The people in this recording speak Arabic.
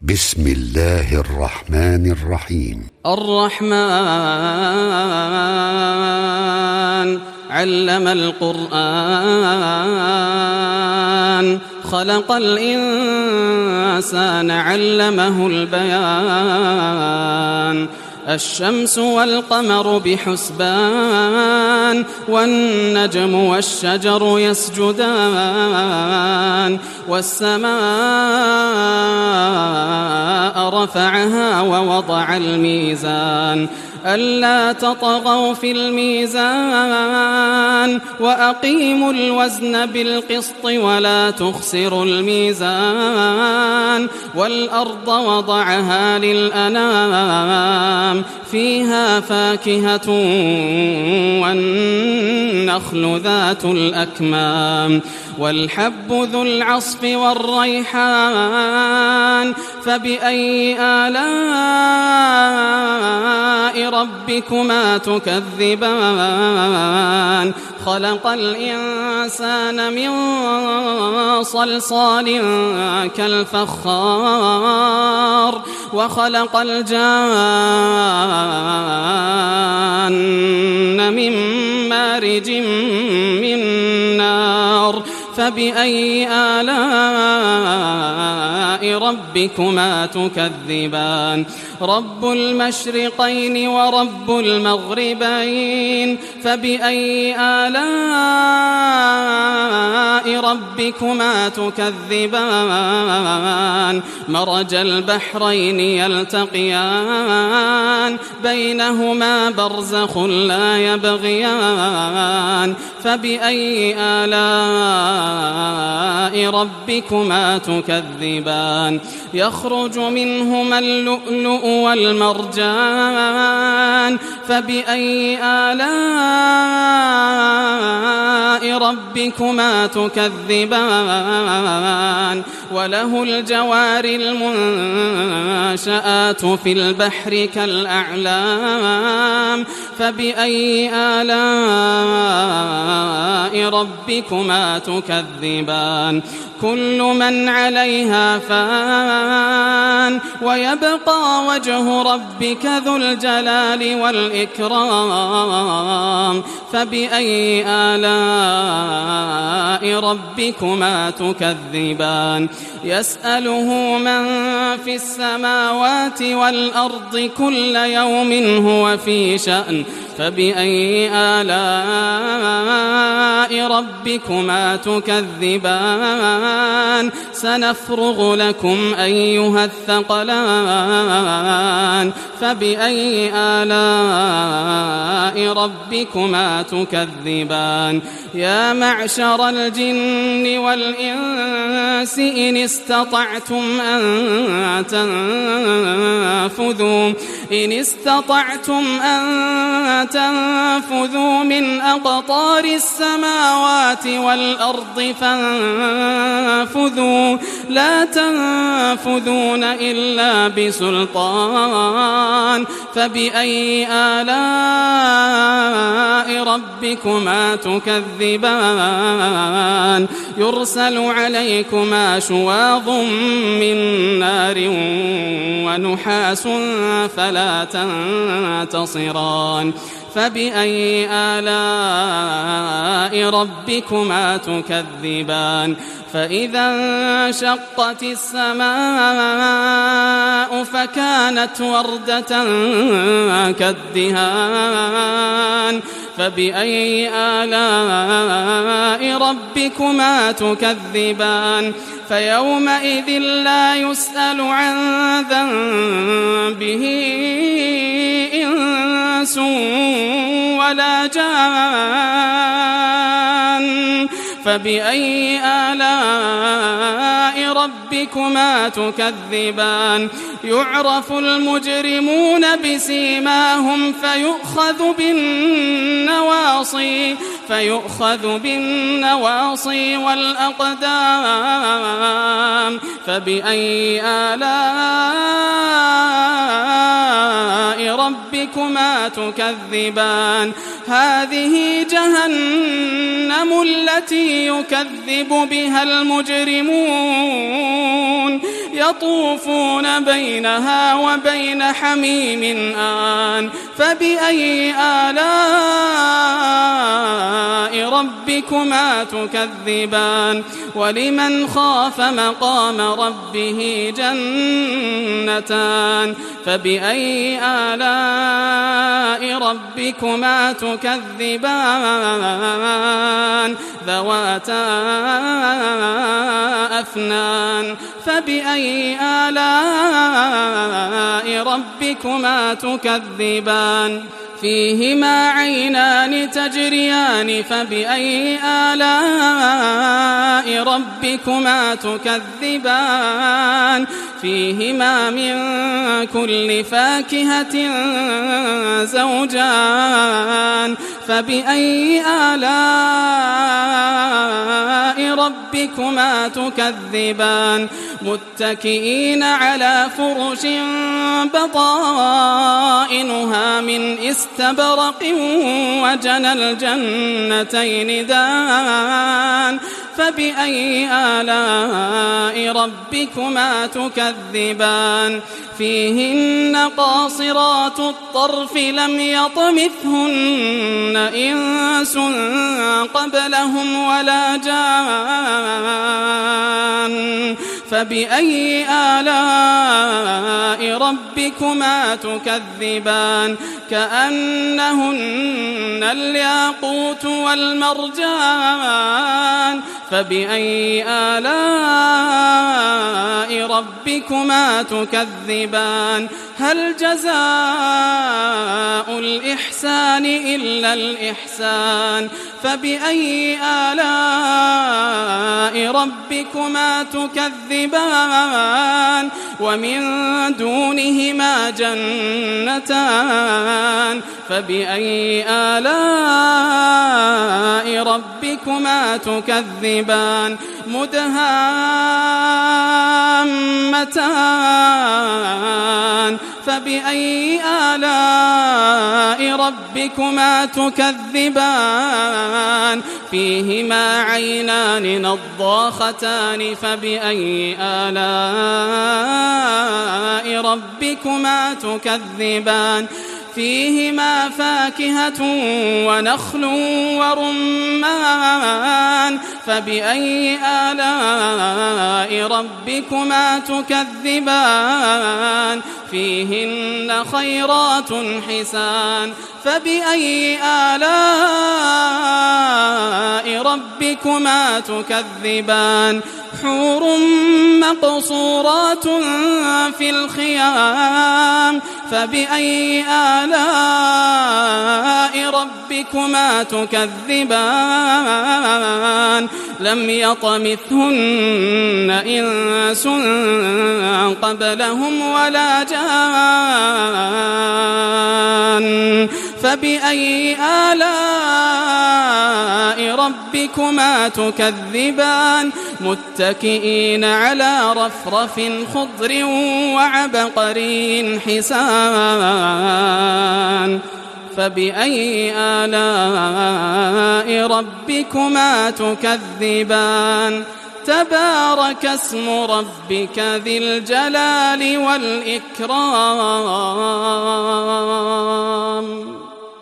بسم الله الرحمن الرحيم. الرحمن علم القرآن خلق الإنسان علمه البيان الشمس والقمر بحسبان والنجم والشجر يسجدان والسماء رفعها ووضع الميزان ألا تطغوا في الميزان وأقيموا الوزن بالقسط ولا تخسروا الميزان والأرض وضعها للأنام فيها فاكهة والنخل ذات الأكمام والحب ذو العصف والريحان فبأي آلاء ربكما تكذبان خلق الإنسان من صلصال كالفخار وخلق الجان من مارج من نار فبأي آلاء ربكما تكذبان رب المشرقين ورب المغربين فبأي آلاء ربكما تكذبان مرج البحرين يلتقيان بينهما برزخ لا يبغيان فبأي آلاء ربكما تكذبان يخرج منهما اللؤلؤ والمرجان فبأي آلاء ربكما تكذبان وله الجوار المنشآت في البحر كالأعلام فبأي آلاء ربكما تكذبان كل من عليها فان ويبقى وجه ربك ذو الجلال والإكرام فبأي آلاء ربكما تكذبان يسأله من في السماوات والأرض كل يوم هو في شأن فبأي آلاء ربكما تكذبان سنفرغ لكم أيها الثقلان فبأي آلاء ربكما تكذبان يا معشر الجن والإنس إن استطعتم أن تنفذوا من أقطار السماوات والأرض فانفذوا لا تنفذون إلا بسلطان فبأي آلاء ربكما تكذبان يرسل عليكما شواظ من نار ونحاس فلا تنتصران فبأي آلاء ربكما تكذبان فإذا انشقت السماء فكانت وردة كالدهان فبأي آلاء ربكما تكذبان فيومئذ لا يسأل عن ذنبه إنس ولا جان فبأي آلاء ربكما تكذبان يعرف المجرمون بسيماهم فيؤخذ بالنواصي والأقدام فبأي آلاء ربكما تكذبان هذه جهنم التي يكذب بها المجرمون يطوفون بينها وبين حميم آن فبأي آلاء ربكما تكذبان ولمن خاف مقام ربه جنتان فبأي آلاء ربكما تكذبان ذواتا أفنان فبأي آلاء ربكما تكذبان فيهما عينان تجريان فبأي آلاء ربكما تكذبان فيهما من كل فاكهة زوجان فبأي آلاء ربكما تكذبان متكئين على فرش بطائنها من استبرق وجنى الجنتين دان فبأي آلاء ربكما تكذبان فيهن قاصرات الطرف لم يطمثهن إنس قبلهم ولا جان فبأي آلاء ربكما تكذبان كأنهن الياقوت والمرجان فبأي آلاء ربكما تكذبان هل جزاء الإحسان إلا الإحسان فبأي آلاء ربكما تكذبان ومن دونهما جنتان فبأي آلاء ربكما تكذبان مدهامتان فبأي آلاء ربكما تكذبان فيهما عينان نضاختان فبأي آلاء ربكما تكذبان فيهما فاكهة ونخل ورمان فبأي آلاء ربكما تكذبان فيهن خيرات حسان فبأي آلاء ربكما تكذبان حور مقصورات في الخيام فبأي آلاء ربكما تكذبان لم يطمثهن إنس قبلهم ولا جان فبأي آلاء ربكما تكذبان متكئين على رفرف خضر وعبقري حسان فبأي آلاء ربكما تكذبان تبارك اسم ربك ذي الجلال والإكرام